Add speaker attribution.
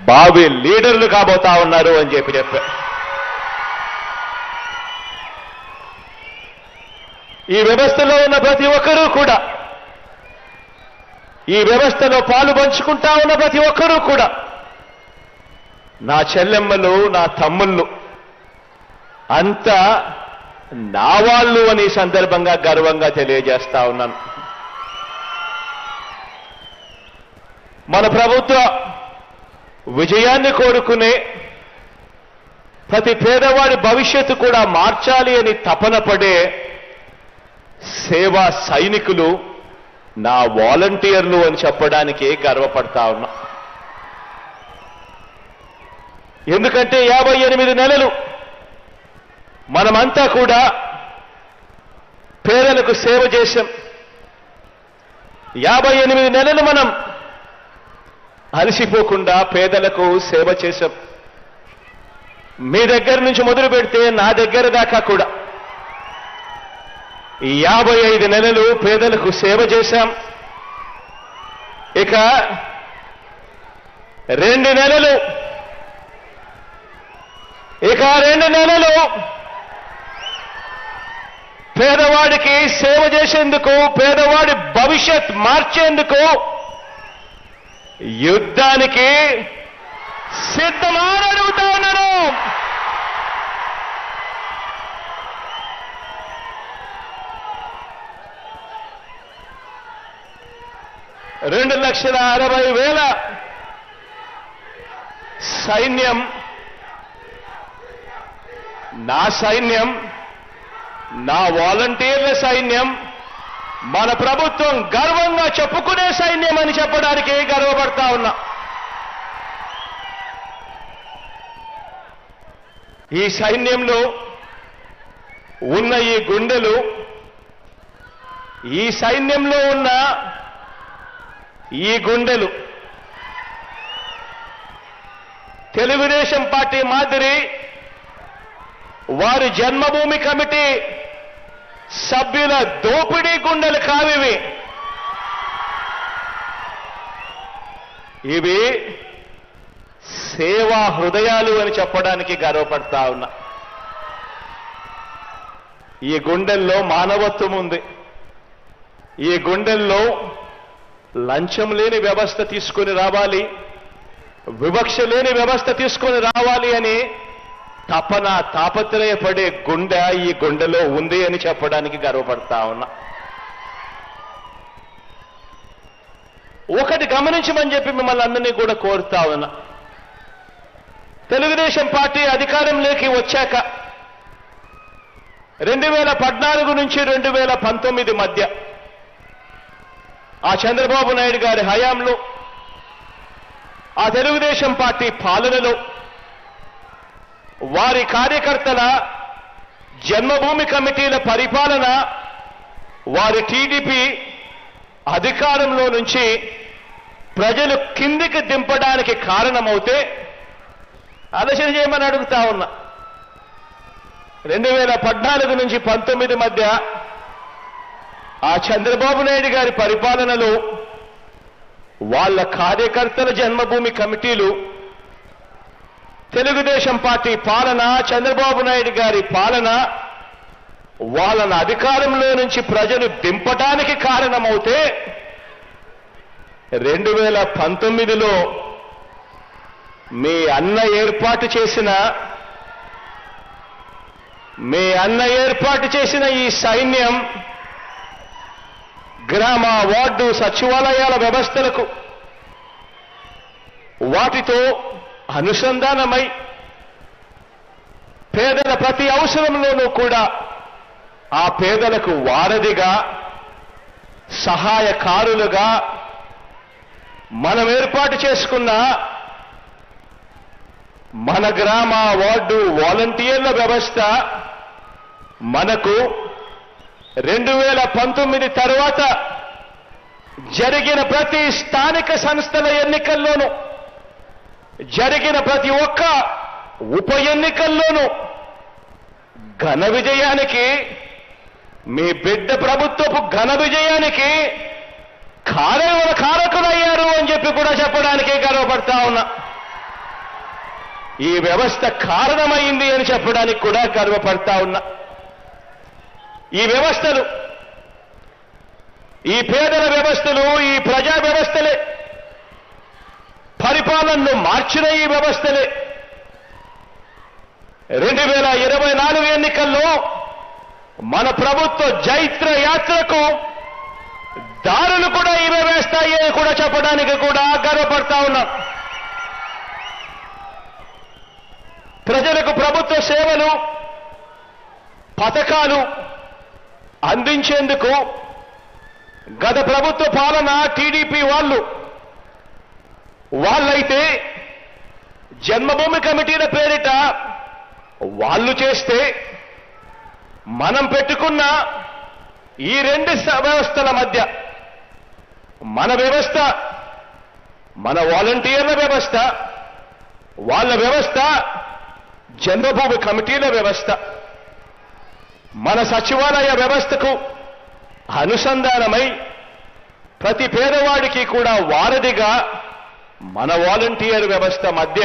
Speaker 1: భావి లీడర్లు కాబోతా ఉన్నారు అని చెప్పారు. ఈ వ్యవస్థలో ఉన్న ప్రతి ఒక్కరూ కూడా, ఈ వ్యవస్థలో పాలు పంచుకుంటా ఉన్న ప్రతి ఒక్కరూ కూడా నా చెల్లెమ్మలు, నా తమ్ముళ్ళు అంతా నా వాళ్ళు అని ఈ సందర్భంగా గర్వంగా తెలియజేస్తా ఉన్నాను. మన ప్రభుత్వ విజయాన్ని కోరుకునే ప్రతి పేదవాడి భవిష్యత్తు కూడా మార్చాలి అని తపన పడే సేవా సైనికులు నా వాలంటీర్లు అని చెప్పడానికి గర్వపడతా ఉన్నా. ఎందుకంటే 58 నెలలు మనమంతా కూడా పేదలకు సేవ చేశాం. 58 నెలలు మనం అలసిపోకుండా పేదలకు సేవ చేశాం. మీ దగ్గర నుంచి మొదలు పెడితే నా దగ్గర దాకా కూడా 55 నెలలు పేదలకు సేవ చేశాం. ఇక 2 నెలలు పేదవాడికి సేవ చేసేందుకు, పేదవాడి భవిష్యత్ మార్చేందుకు యుద్ధానికి సిద్ధమా అని అడుగుతా ఉన్నాను. $2,60,000 సైన్యం, నా సైన్యం, నా వాలంటీర్ల సైన్యం, మన ప్రభుత్వం గర్వంగా చెప్పుకునే సైన్యం అని చెప్పడానికి గర్వపడతా ఉన్నా. ఈ సైన్యంలో ఉన్న ఈ గుండెలు, ఈ సైన్యంలో ఉన్న ఈ గుండెలు తెలుగుదేశం పార్టీ మాదిరి వారి జన్మభూమి కమిటీ సభ్యుల దోపిడీ గుండెలు కావివి. ఇవి సేవా హృదయాలు అని చెప్పడానికి గర్వపడతా ఉన్నా. ఈ గుండెల్లో మానవత్వం ఉంది. ఈ గుండెల్లో లంచం లేని వ్యవస్థ తీసుకొని రావాలి, వివక్ష లేని వ్యవస్థ తీసుకొని రావాలి అని తపన, తాపత్రయపడే గుండె ఈ గుండెలో ఉంది అని చెప్పడానికి గర్వపడతా ఉన్నా. ఒకటి గమనించమని చెప్పి మిమ్మల్ని అందరినీ కూడా కోరుతా ఉన్నా. తెలుగుదేశం పార్టీ అధికారంలోకి వచ్చాక 2014 నుంచి 2019 మధ్య ఆ చంద్రబాబు నాయుడు గారి హయాంలో, ఆ తెలుగుదేశం పార్టీ పాలనలో వారి కార్యకర్తల జన్మభూమి కమిటీల పరిపాలన, వారి టీడీపీ అధికారంలో నుంచి ప్రజలు కిందికి దింపడానికి కారణమవుతే ఆలోచన చేయమని అడుగుతా ఉన్నా. 2014 నుంచి 19 మధ్య ఆ చంద్రబాబు నాయుడు గారి పరిపాలనలో వాళ్ళ కార్యకర్తల జన్మభూమి కమిటీలు, తెలుగుదేశం పార్టీ పాలన, చంద్రబాబు నాయుడు గారి పాలన వాళ్ళని అధికారంలో నుంచి ప్రజలు దింపడానికి కారణమవుతే 2019లో మీ అన్న ఏర్పాటు చేసిన ఈ సైన్యం గ్రామ, వార్డు, సచివాలయాల వ్యవస్థలకు వాటితో అనుసంధానమై పేదల ప్రతి అవసరంలోనూ కూడా ఆ పేదలకు వారధిగా, సహాయకారులుగా మనం ఏర్పాటు చేసుకున్న మన గ్రామ, వార్డు వాలంటీర్ల వ్యవస్థ మనకు 2019 తర్వాత జరిగిన ప్రతి స్థానిక సంస్థల ఎన్నికల్లోనూ, జరిగిన ప్రతి ఒక్క ఉప ఎన్నికల్లోనూ ఘన విజయానికి, మీ బిడ్డ ప్రభుత్వపు ఘన విజయానికి కారకులయ్యారు అని చెప్పి కూడా చెప్పడానికి గర్వపడతా ఉన్నా. ఈ వ్యవస్థ కారణమైంది అని చెప్పడానికి కూడా గర్వపడతా ఉన్నా. ఈ వ్యవస్థలు, ఈ పేదల వ్యవస్థలు, ఈ ప్రజా వ్యవస్థలే, పరిపాలనను మార్చిన ఈ వ్యవస్థలే 2024 ఎన్నికల్లో మన ప్రభుత్వ జైత్ర యాత్రకు దారులు కూడా ఇవే వేస్తాయి అని కూడా చెప్పడానికి కూడా గర్వపడతా ఉన్నాం. ప్రజలకు ప్రభుత్వ సేవలు, పథకాలు అందించేందుకు గత ప్రభుత్వ పాలన టీడీపీ వాళ్ళైతే జన్మభూమి కమిటీల పేరిట వాళ్ళు చేస్తే, మనం పెట్టుకున్న ఈ రెండు వ్యవస్థల మధ్య మన వ్యవస్థ, మన వాలంటీర్ల వ్యవస్థ, వాళ్ళ వ్యవస్థ జన్మభూమి కమిటీల వ్యవస్థ, మన సచివాలయ వ్యవస్థకు అనుసంధానమై ప్రతి పేదవాడికి కూడా వారధిగా మన వాలంటీర్ వ్యవస్థ మధ్య